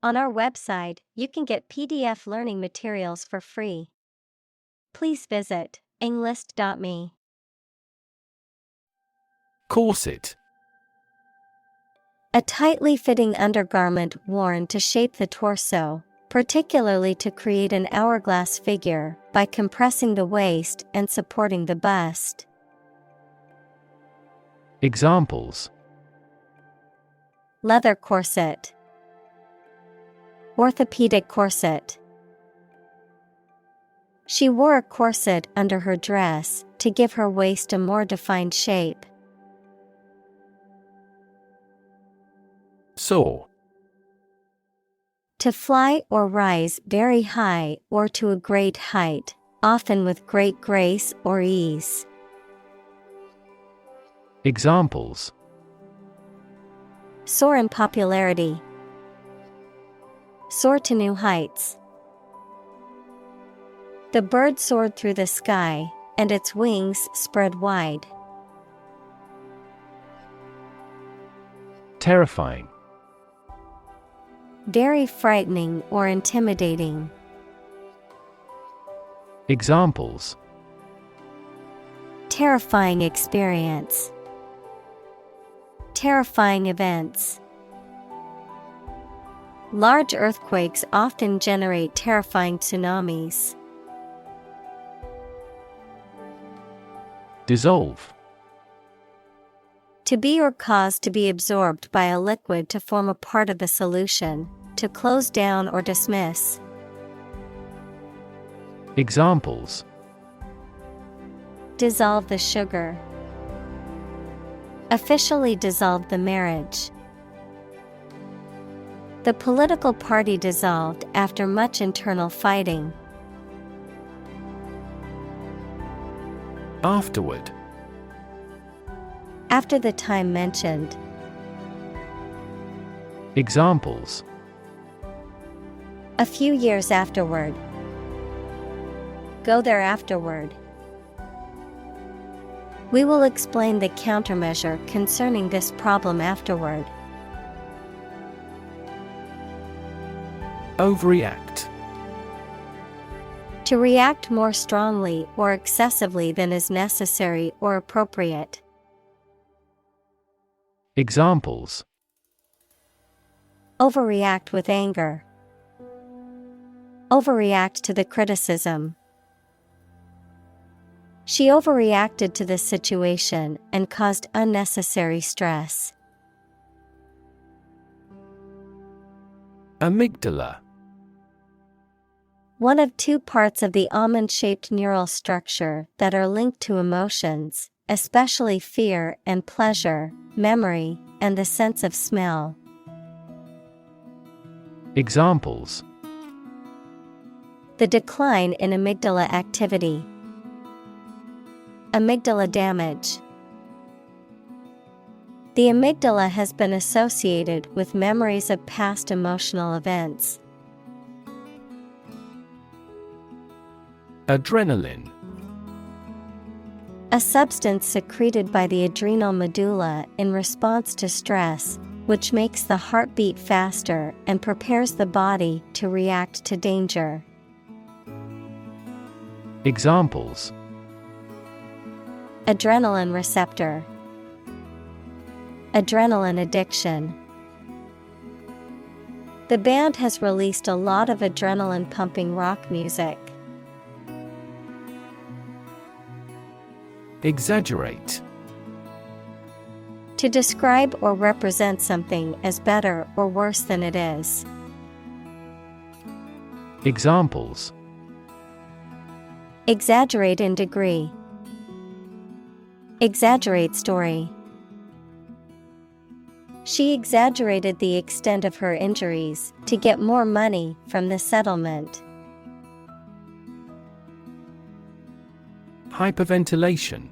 On our website, you can get PDF learning materials for free. Please visit englist.me. Corset. A tightly fitting undergarment worn to shape the torso, particularly to create an hourglass figure, by compressing the waist and supporting the bust. Examples: Leather corset, orthopedic corset. She wore a corset under her dress to give her waist a more defined shape. Soar. To fly or rise very high or to a great height, often with great grace or ease. Examples: Soar in popularity. Soar to new heights. The bird soared through the sky, and its wings spread wide. Terrifying. Very frightening or intimidating. Examples: Terrifying experience. Terrifying events. Large earthquakes often generate terrifying tsunamis. Dissolve. To be or cause to be absorbed by a liquid to form a part of a solution, to close down or dismiss. Examples: Dissolve the sugar. Officially dissolved the marriage. The political party dissolved after much internal fighting. Afterward. After the time mentioned. Examples: A few years afterward. Go there afterward. We will explain the countermeasure concerning this problem afterward. Overreact. To react more strongly or excessively than is necessary or appropriate. Examples: Overreact with anger. Overreact to the criticism. She overreacted to the situation and caused unnecessary stress. Amygdala. One of two parts of the almond-shaped neural structure that are linked to emotions, especially fear and pleasure, memory, and the sense of smell. Examples: The decline in amygdala activity. Amygdala damage. The amygdala has been associated with memories of past emotional events. Adrenaline. A substance secreted by the adrenal medulla in response to stress, which makes the heart beat faster and prepares the body to react to danger. Examples: Adrenaline receptor. Adrenaline addiction. The band has released a lot of adrenaline-pumping rock music. Exaggerate. To describe or represent something as better or worse than it is. Examples: Exaggerate in degree. Exaggerate story. She exaggerated the extent of her injuries to get more money from the settlement. Hyperventilation.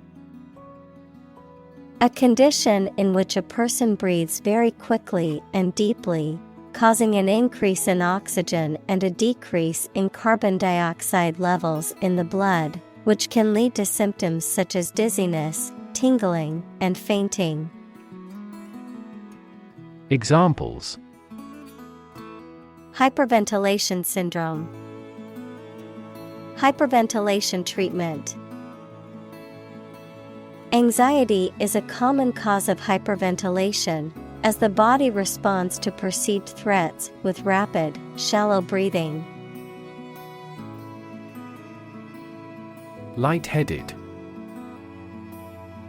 A condition in which a person breathes very quickly and deeply, causing an increase in oxygen and a decrease in carbon dioxide levels in the blood, which can lead to symptoms such as dizziness, tingling, and fainting. Examples: Hyperventilation syndrome. Hyperventilation treatment. Anxiety is a common cause of hyperventilation, as the body responds to perceived threats with rapid, shallow breathing. Lightheaded.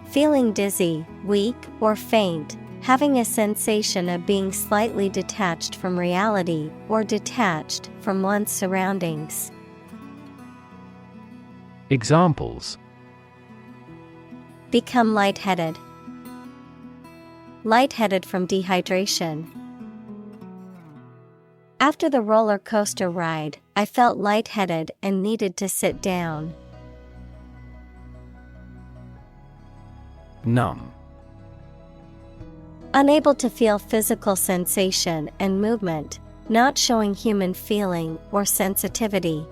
Feeling dizzy, weak, or faint, having a sensation of being slightly detached from reality or detached from one's surroundings. Examples: Become lightheaded. Lightheaded from dehydration. After the roller coaster ride, I felt lightheaded and needed to sit down. Numb. Unable to feel physical sensation and movement, not showing human feeling or sensitivity.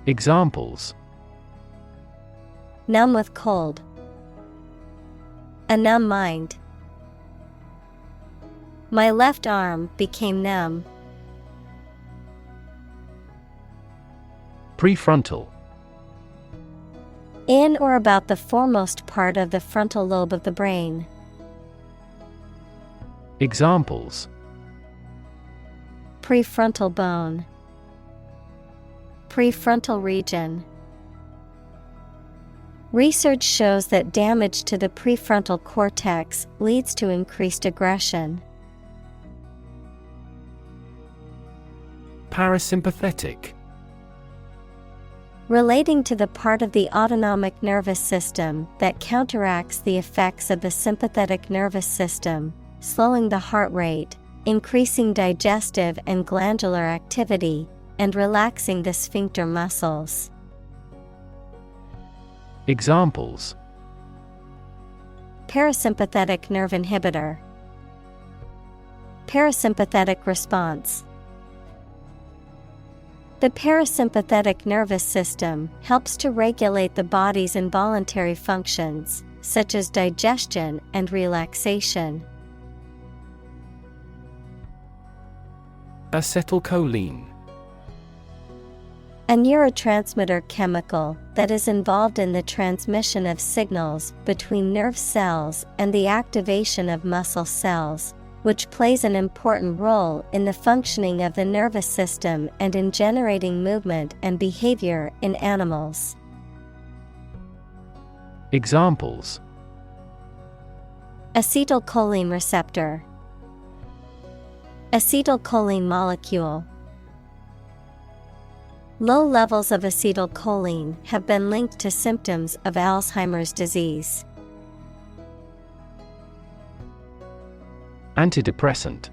Examples: Numb with cold. A numb mind. My left arm became numb. Prefrontal. In or about the foremost part of the frontal lobe of the brain. Examples: Prefrontal bone. Prefrontal region. Research shows that damage to the prefrontal cortex leads to increased aggression. Parasympathetic. Relating to the part of the autonomic nervous system that counteracts the effects of the sympathetic nervous system, slowing the heart rate, increasing digestive and glandular activity, and relaxing the sphincter muscles. Examples: Parasympathetic nerve inhibitor. Parasympathetic response. The parasympathetic nervous system helps to regulate the body's involuntary functions, such as digestion and relaxation. Acetylcholine. A neurotransmitter chemical that is involved in the transmission of signals between nerve cells and the activation of muscle cells, which plays an important role in the functioning of the nervous system and in generating movement and behavior in animals. Examples: Acetylcholine receptor. Acetylcholine molecule. Low levels of acetylcholine have been linked to symptoms of Alzheimer's disease. Antidepressant.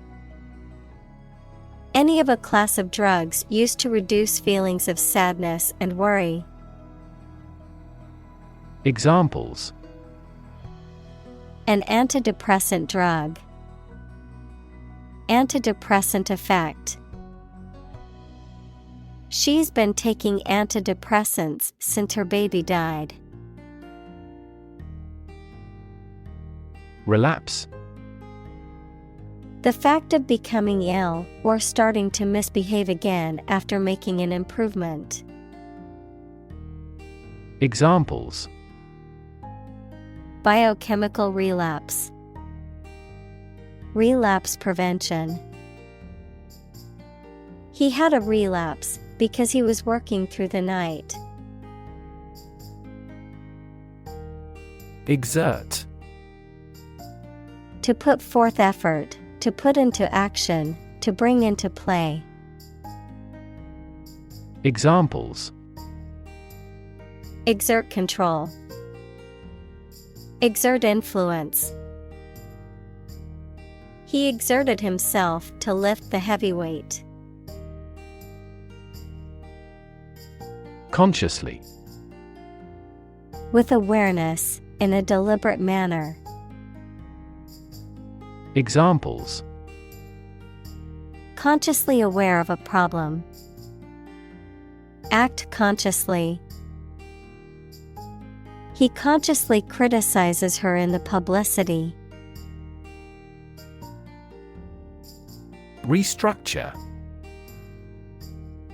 Any of a class of drugs used to reduce feelings of sadness and worry. Examples: An antidepressant drug. Antidepressant effect. She's been taking antidepressants since her baby died. Relapse. The fact of becoming ill or starting to misbehave again after making an improvement. Examples: Biochemical relapse. Relapse prevention. He had a relapse because he was working through the night. Exert. To put forth effort, to put into action, to bring into play. Examples: Exert control. Exert influence. He exerted himself to lift the heavy weight. Consciously. With awareness, in a deliberate manner. Examples: Consciously aware of a problem. Act consciously. He consciously criticizes her in the publicity. Restructure.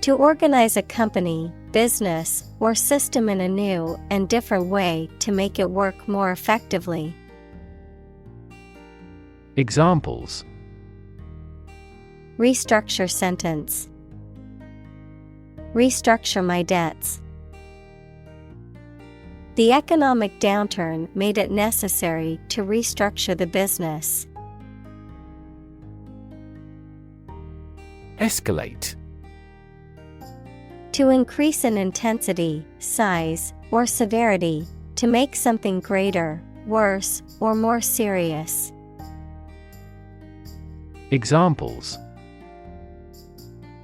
To organize a company, business, or system in a new and different way to make it work more effectively. Examples: Restructure sentence. Restructure my debts. The economic downturn made it necessary to restructure the business. Escalate. To increase in intensity, size, or severity, to make something greater, worse, or more serious. Examples: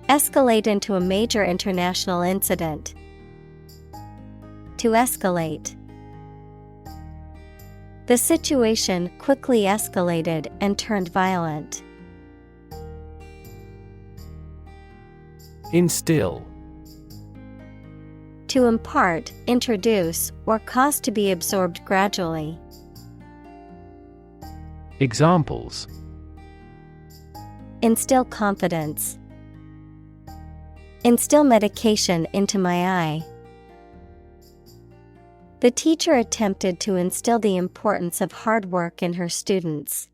Escalate into a major international incident. To escalate. The situation quickly escalated and turned violent. Instill. To impart, introduce, or cause to be absorbed gradually. Examples: Instill confidence. Instill medication into my eye. The teacher attempted to instill the importance of hard work in her students.